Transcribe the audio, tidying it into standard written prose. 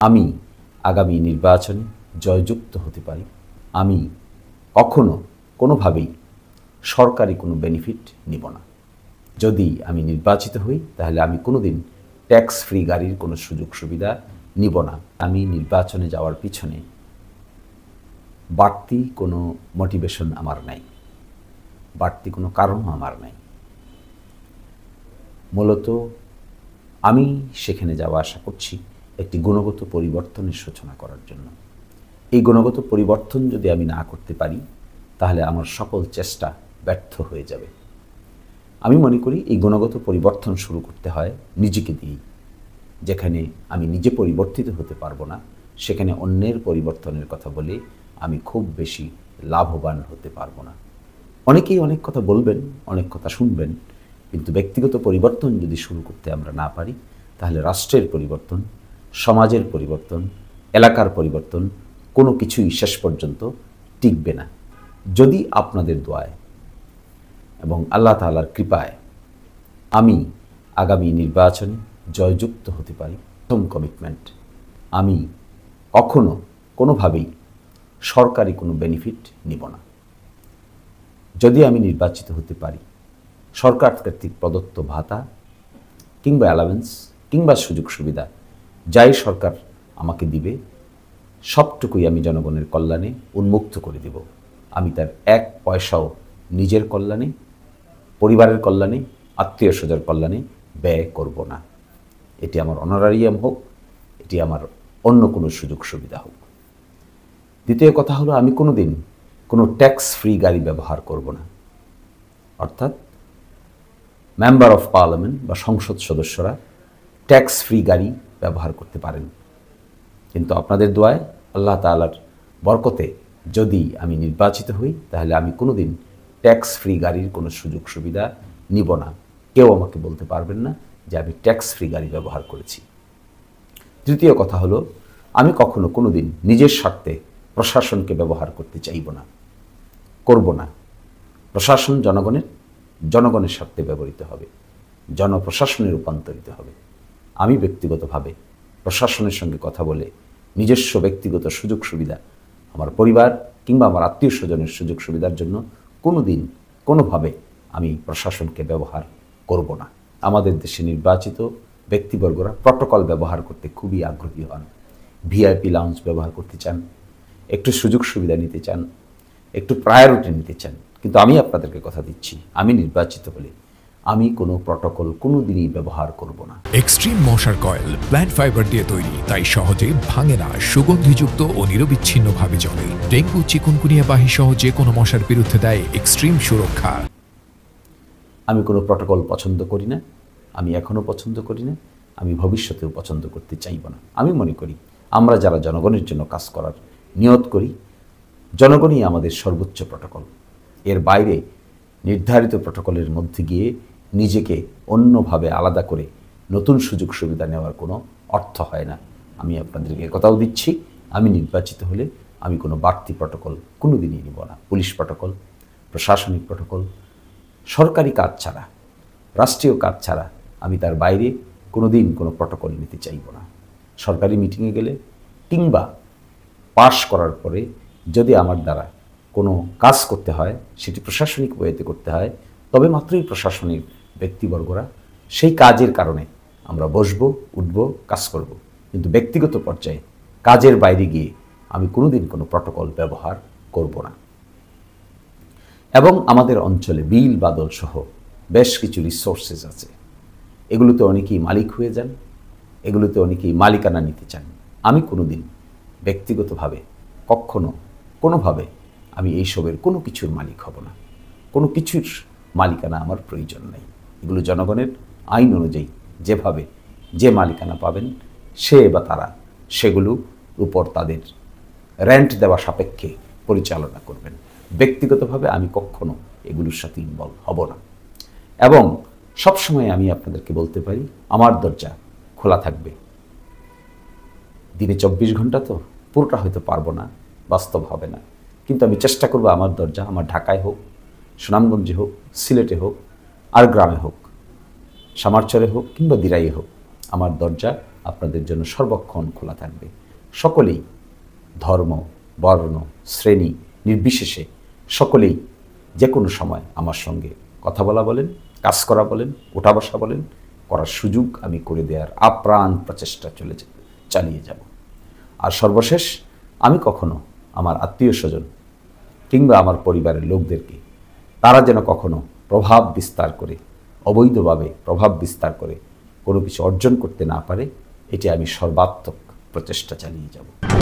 আমি আগামী নির্বাচনে জয়যুক্ত হতে পারি। আমি কখনো কোনোভাবেই সরকারি কোনো বেনিফিট নিব না। যদি আমি নির্বাচিত হই তাহলে আমি কোনোদিন ট্যাক্স ফ্রি গাড়ির কোনো সুযোগ সুবিধা নিব না। আমি নির্বাচনে যাওয়ার পিছনে বাড়তি কোনো মোটিভেশন আমার নাই, বাড়তি কোনো কারণও আমার নাই। মূলত আমি সেখানে যাওয়া আশা করছি একটি গুণগত পরিবর্তনের সূচনা করার জন্য। এই গুণগত পরিবর্তন যদি আমি না করতে পারি তাহলে আমার সকল চেষ্টা ব্যর্থ হয়ে যাবে। আমি মনে করি এই গুণগত পরিবর্তন শুরু করতে হয় নিজেকে দিয়েই। যেখানে আমি নিজে পরিবর্তিত হতে পারবো না সেখানে অন্যের পরিবর্তনের কথা বলে আমি খুব বেশি লাভবান হতে পারবো না। অনেকেই অনেক কথা বলবেন, অনেক কথা শুনবেন, কিন্তু ব্যক্তিগত পরিবর্তন যদি শুরু করতে আমরা না পারি তাহলে রাষ্ট্রের পরিবর্তন, সমাজের পরিবর্তন, এলাকার পরিবর্তন কোনো কিছুই শেষ পর্যন্ত টিকবে না। যদি আপনাদের দোয়ায় এবং আল্লাহ তাআলার কৃপায় আমি আগামী নির্বাচনে জয়যুক্ত হতে পারি, প্রথম কমিটমেন্ট, আমি কখনো কোনোভাবেই সরকারি কোনো বেনিফিট নিব না। যদি আমি নির্বাচিত হতে পারি সরকার কর্তৃক প্রদত্ত ভাতা কিংবা অ্যালাওয়েন্স কিংবা সুযোগ সুবিধা যাই সরকার আমাকে দিবে সবটুকুই আমি জনগণের কল্যাণে উন্মুক্ত করে দেব। আমি তার এক পয়সাও নিজের কল্যাণে, পরিবারের কল্যাণে, আত্মীয় স্বজনের কল্যাণে ব্যয় করব না। এটি আমার অনারারিয়াম হোক, এটি আমার অন্য কোনো সুযোগ সুবিধা হোক। দ্বিতীয় কথা হলো আমি কোনোদিন কোনো ট্যাক্স ফ্রি গাড়ি ব্যবহার করব না। অর্থাৎ মেম্বার অফ পার্লামেন্ট বা সংসদ সদস্যরা ট্যাক্স ফ্রি গাড়ি ব্যবহার করতে পারেন, কিন্তু আপনাদের দোয়ায় আল্লাহ তাআলার বরকতে যদি আমি নির্বাচিত হই তাহলে আমি কোনোদিন ট্যাক্স ফ্রি গাড়ির কোনো সুযোগ সুবিধা নিব না। কেউ আমাকে বলতে পারবেন না যে আমি ট্যাক্স ফ্রি গাড়ি ব্যবহার করেছি। তৃতীয় কথা হলো আমি কখনো কোনোদিন নিজের স্বার্থে প্রশাসনকে ব্যবহার করতে চাইব না, করব না। প্রশাসন জনগণের স্বার্থে ব্যবহৃত হবে, জনপ্রশাসনে রূপান্তরিত হবে। আমি ব্যক্তিগতভাবে প্রশাসনের সঙ্গে কথা বলে নিজস্ব ব্যক্তিগত সুযোগ সুবিধা, আমার পরিবার কিংবা আমার আত্মীয় স্বজনের সুযোগ সুবিধার জন্য কোনোদিন কোনোভাবে আমি প্রশাসনকে ব্যবহার করব না। আমাদের দেশে নির্বাচিত ব্যক্তিবর্গরা প্রটোকল ব্যবহার করতে খুবই আগ্রহী হন, ভিআইপি লাউঞ্জ ব্যবহার করতে চান, একটু সুযোগ সুবিধা নিতে চান, একটু প্রায়োরিটি নিতে চান। কিন্তু আমি আপনাদেরকে কথা দিচ্ছি, আমি নির্বাচিত হলে আমি কোনো প্রটোকল কোনো দিনই ব্যবহার করব না। এক্সট্রিম মশার কয়েল প্ল্যান্ট ফাইবার দিয়ে তৈরি, তাই সহজে ভাঙে না, সুগন্ধিযুক্ত ও নিরবিচ্ছিন্নভাবে জ্বলে। ডেঙ্গু, চিকুনগুনিয়া বাহি সহ যে কোনো মশার বিরুদ্ধে দেয় এক্সট্রিম সুরক্ষা। আমি কোনো প্রটোকল পছন্দ করি না, আমি এখনও পছন্দ করি না, আমি ভবিষ্যতেও পছন্দ করতে চাইব না। আমি মনে করি আমরা যারা জনগণের জন্য কাজ করার নিয়ত করি, জনগণই আমাদের সর্বোচ্চ প্রটোকল। এর বাইরে নির্ধারিত প্রটোকলের মধ্যে গিয়ে নিজেকে অন্যভাবে আলাদা করে নতুন সুযোগ সুবিধা নেওয়ার কোনো অর্থ হয় না। আমি আপনাদেরকে কথাও দিচ্ছি, আমি নির্বাচিত হলে আমি কোনো বাড়তি প্রটোকল কোনো দিনই নিব না। পুলিশ প্রটোকল, প্রশাসনিক প্রটোকল, সরকারি কাজ ছাড়া, রাষ্ট্রীয় কাজ ছাড়া আমি তার বাইরে কোনো দিন কোনো প্রটোকল নিতে চাইব না। সরকারি মিটিংয়ে গেলে কিংবা পাশ করার পরে যদি আমার দ্বারা কোনো কাজ করতে হয়, সেটি প্রশাসনিক ওয়েতে করতে হয়, তবে মাত্রই প্রশাসনিক ব্যক্তিবর্গরা সেই কাজের কারণে আমরা বসবো, উঠবো, কাজ করব। কিন্তু ব্যক্তিগত পর্যায়ে কাজের বাইরে গিয়ে আমি কোনোদিন কোনো প্রটোকল ব্যবহার করব না। এবং আমাদের অঞ্চলে বিল বাদল সহ বেশ কিছু রিসোর্সেস আছে, এগুলোতে অনেকেই মালিক হয়ে যান, এগুলোতে অনেকেই মালিকানা নিতে চান। আমি কোনোদিন ব্যক্তিগতভাবে কখনো কোনোভাবে আমি এইসবের কোনো কিছুর মালিক হব না। কোনো কিছুর মালিকানা আমার প্রয়োজন নেই। এগুলো জনগণের আইন অনুযায়ী যেভাবে যে মালিকানা পাবেন সে বা তারা সেগুলোর উপর তাদের রেন্ট দেওয়া সাপেক্ষে পরিচালনা করবেন। ব্যক্তিগতভাবে আমি কখনো এগুলোর সাথে ইনভলভ হব না। এবং সবসময় আমি আপনাদেরকে বলতে পারি আমার দরজা খোলা থাকবে। দিনে 24 ঘন্টা তো পুরোটা হয়তো পারবো না, বাস্তব হবে না, কিন্তু আমি চেষ্টা করব আমার দরজা, আমার ঢাকায় হোক, সুনামগঞ্জে হোক, সিলেটে হোক, আর গ্রামে হোক, সামারচরে হোক কিংবা দিরাইয়ে হোক, আমার দরজা আপনাদের জন্য সর্বক্ষণ খোলা থাকবে। সকলেই ধর্ম, বর্ণ, শ্রেণী নির্বিশেষে সকলেই যে কোনো সময় আমার সঙ্গে কথা বলা বলেন, কাজ করা বলেন, ওঠা বসা বলেন, করার সুযোগ আমি করে দেওয়ার আপ্রাণ প্রচেষ্টা চালিয়ে যাব। আর সর্বশেষ, আমি কখনো আমার আত্মীয় স্বজন কিংবা আমার পরিবারের লোকদেরকে তারা যেন কখনো প্রভাব বিস্তার করে, অবৈধভাবে প্রভাব বিস্তার করে কোনো কিছু অর্জন করতে না পারে, এটি আমি সর্বাত্মক প্রচেষ্টা চালিয়ে যাব।